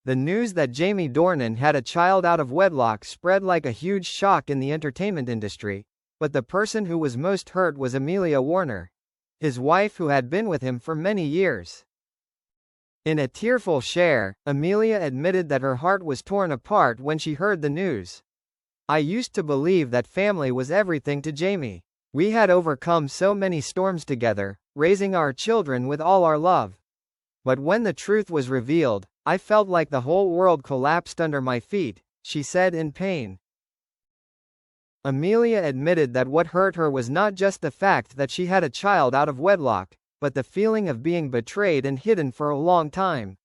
The news that Jamie Dornan had a child out of wedlock spread like a huge shock in the entertainment industry, but the person who was most hurt was Amelia Warner, his wife who had been with him for many years. In a tearful share, Amelia admitted that her heart was torn apart when she heard the news. "I used to believe that family was everything to Jamie. We had overcome so many storms together, raising our children with all our love. But when the truth was revealed, I felt like the whole world collapsed under my feet," she said in pain. Amelia admitted that what hurt her was not just the fact that she had a child out of wedlock, but the feeling of being betrayed and hidden for a long time.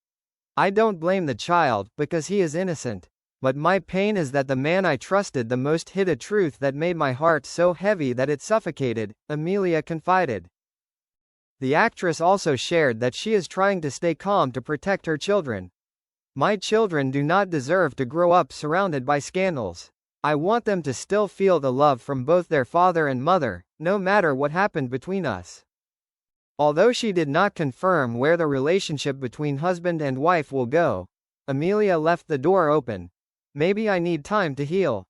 "I don't blame the child, because he is innocent. But my pain is that the man I trusted the most hid a truth that made my heart so heavy that it suffocated," Amelia confided. The actress also shared that she is trying to stay calm to protect her children. "My children do not deserve to grow up surrounded by scandals. I want them to still feel the love from both their father and mother, no matter what happened between us." Although she did not confirm where the relationship between husband and wife will go, Amelia left the door open. "Maybe I need time to heal.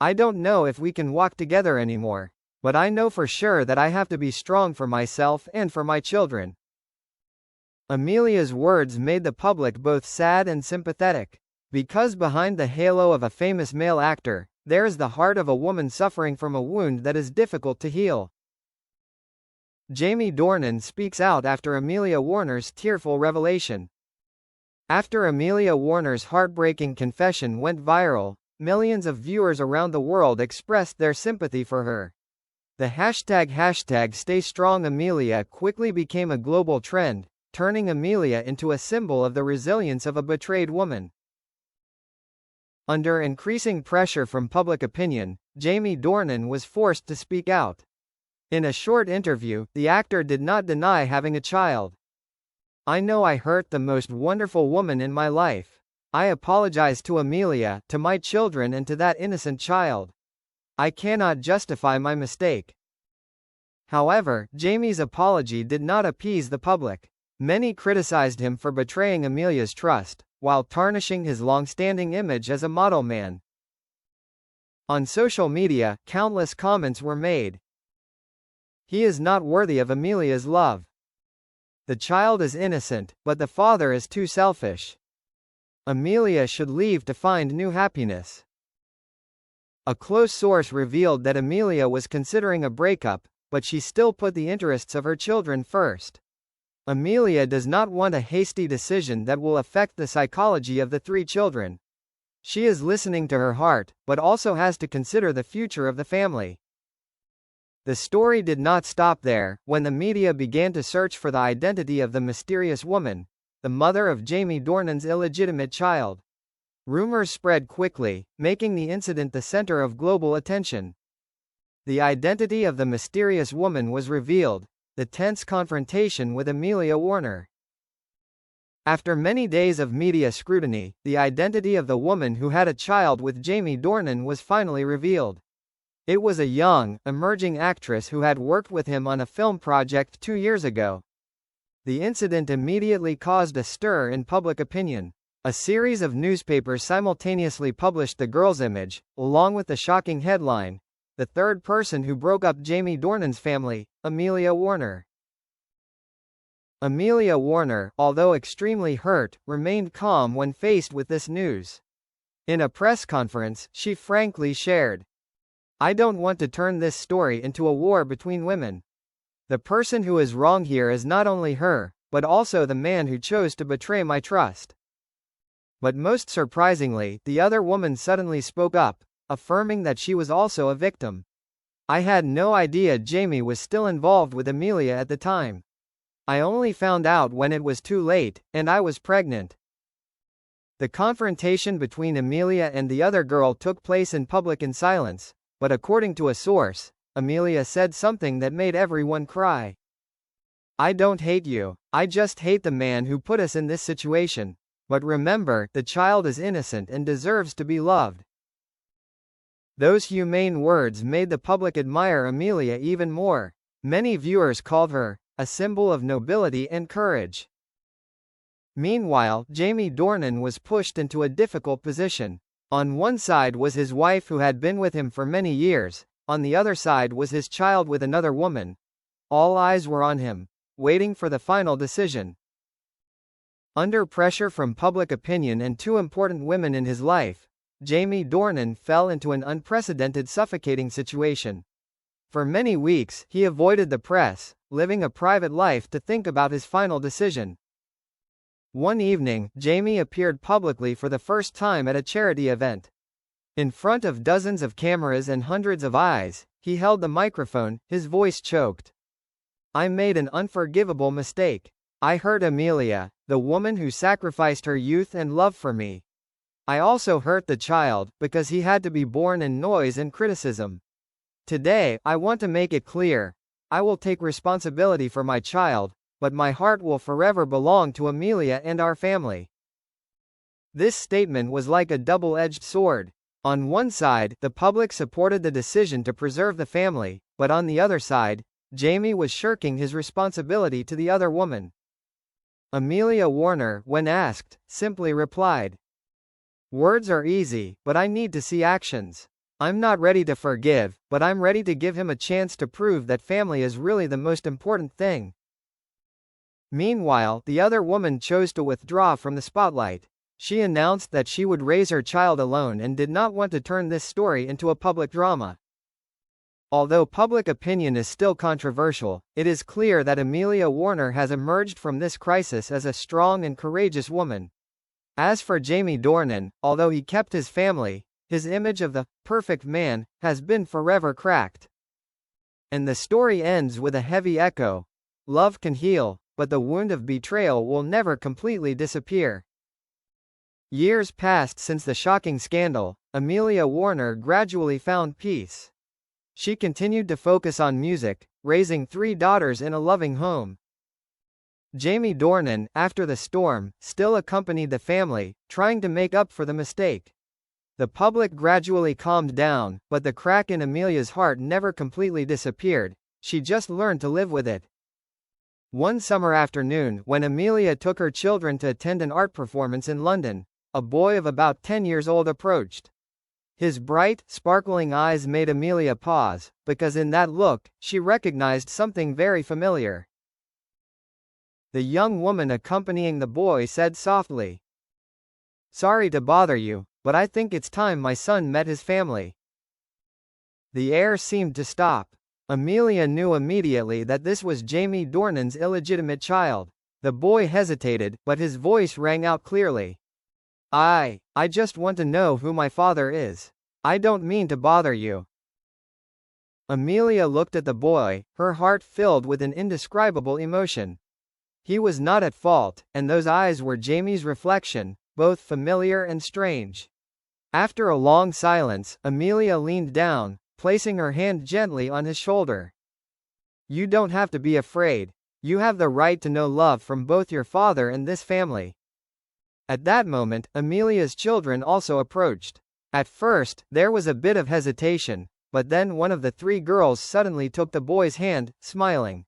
I don't know if we can walk together anymore, but I know for sure that I have to be strong for myself and for my children." Amelia's words made the public both sad and sympathetic. Because behind the halo of a famous male actor, there is the heart of a woman suffering from a wound that is difficult to heal. Jamie Dornan speaks out after Amelia Warner's tearful revelation. After Amelia Warner's heartbreaking confession went viral, millions of viewers around the world expressed their sympathy for her. The hashtag #StayStrongAmelia quickly became a global trend, turning Amelia into a symbol of the resilience of a betrayed woman. Under increasing pressure from public opinion, Jamie Dornan was forced to speak out. In a short interview, the actor did not deny having a child. "I know I hurt the most wonderful woman in my life. I apologize to Amelia, to my children and to that innocent child. I cannot justify my mistake." However, Jamie's apology did not appease the public. Many criticized him for betraying Amelia's trust, while tarnishing his long-standing image as a model man. On social media, countless comments were made. "He is not worthy of Amelia's love. The child is innocent, but the father is too selfish. Amelia should leave to find new happiness." A close source revealed that Amelia was considering a breakup, but she still put the interests of her children first. Amelia does not want a hasty decision that will affect the psychology of the 3 children. She is listening to her heart, but also has to consider the future of the family. The story did not stop there. When the media began to search for the identity of the mysterious woman, the mother of Jamie Dornan's illegitimate child, rumors spread quickly, making the incident the center of global attention. The identity of the mysterious woman was revealed: the tense confrontation with Amelia Warner. After many days of media scrutiny, the identity of the woman who had a child with Jamie Dornan was finally revealed. It was a young, emerging actress who had worked with him on a film project 2 years ago. The incident immediately caused a stir in public opinion. A series of newspapers simultaneously published the girl's image, along with the shocking headline: "The third person who broke up Jamie Dornan's family, Amelia Warner." Amelia Warner, although extremely hurt, remained calm when faced with this news. In a press conference, she frankly shared, "I don't want to turn this story into a war between women. The person who is wrong here is not only her, but also the man who chose to betray my trust." But most surprisingly, the other woman suddenly spoke up, affirming that she was also a victim. "I had no idea Jamie was still involved with Amelia at the time. I only found out when it was too late, and I was pregnant." The confrontation between Amelia and the other girl took place in public in silence, but according to a source, Amelia said something that made everyone cry. "I don't hate you, I just hate the man who put us in this situation. But remember, the child is innocent and deserves to be loved." Those humane words made the public admire Amelia even more. Many viewers called her a symbol of nobility and courage. Meanwhile, Jamie Dornan was pushed into a difficult position. On one side was his wife who had been with him for many years, on the other side was his child with another woman. All eyes were on him, waiting for the final decision. Under pressure from public opinion and two important women in his life, Jamie Dornan fell into an unprecedented suffocating situation. For many weeks, he avoided the press, living a private life to think about his final decision. One evening, Jamie appeared publicly for the first time at a charity event. In front of dozens of cameras and hundreds of eyes, he held the microphone, his voice choked. "I made an unforgivable mistake. I hurt Amelia, the woman who sacrificed her youth and love for me. I also hurt the child, because he had to be born in noise and criticism. Today, I want to make it clear. I will take responsibility for my child, but my heart will forever belong to Amelia and our family." This statement was like a double-edged sword. On one side, the public supported the decision to preserve the family, but on the other side, Jamie was shirking his responsibility to the other woman. Amelia Warner, when asked, simply replied, "Words are easy, but I need to see actions. I'm not ready to forgive, but I'm ready to give him a chance to prove that family is really the most important thing." Meanwhile, the other woman chose to withdraw from the spotlight. She announced that she would raise her child alone and did not want to turn this story into a public drama. Although public opinion is still controversial, it is clear that Amelia Warner has emerged from this crisis as a strong and courageous woman. As for Jamie Dornan, although he kept his family, his image of the perfect man has been forever cracked. And the story ends with a heavy echo. Love can heal, but the wound of betrayal will never completely disappear. Years passed since the shocking scandal. Amelia Warner gradually found peace. She continued to focus on music, raising 3 daughters in a loving home. Jamie Dornan, after the storm, still accompanied the family, trying to make up for the mistake. The public gradually calmed down, but the crack in Amelia's heart never completely disappeared. She just learned to live with it. One summer afternoon, when Amelia took her children to attend an art performance in London, a boy of about 10 years old approached. His bright, sparkling eyes made Amelia pause, because in that look, she recognized something very familiar. The young woman accompanying the boy said softly, "Sorry to bother you, but I think it's time my son met his family." The air seemed to stop. Amelia knew immediately that this was Jamie Dornan's illegitimate child. The boy hesitated, but his voice rang out clearly. I just want to know who my father is. I don't mean to bother you." Amelia looked at the boy, her heart filled with an indescribable emotion. He was not at fault, and those eyes were Jamie's reflection, both familiar and strange. After a long silence, Amelia leaned down, placing her hand gently on his shoulder. "You don't have to be afraid. You have the right to know love from both your father and this family." At that moment, Amelia's children also approached. At first, there was a bit of hesitation, but then one of the 3 girls suddenly took the boy's hand, smiling.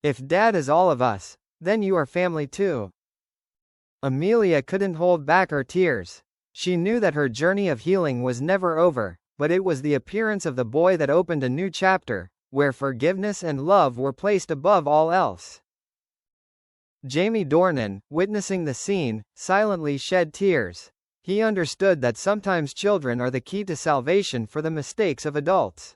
"If Dad is all of us, then you are family too." Amelia couldn't hold back her tears. She knew that her journey of healing was never over, but it was the appearance of the boy that opened a new chapter, where forgiveness and love were placed above all else. Jamie Dornan, witnessing the scene, silently shed tears. He understood that sometimes children are the key to salvation for the mistakes of adults.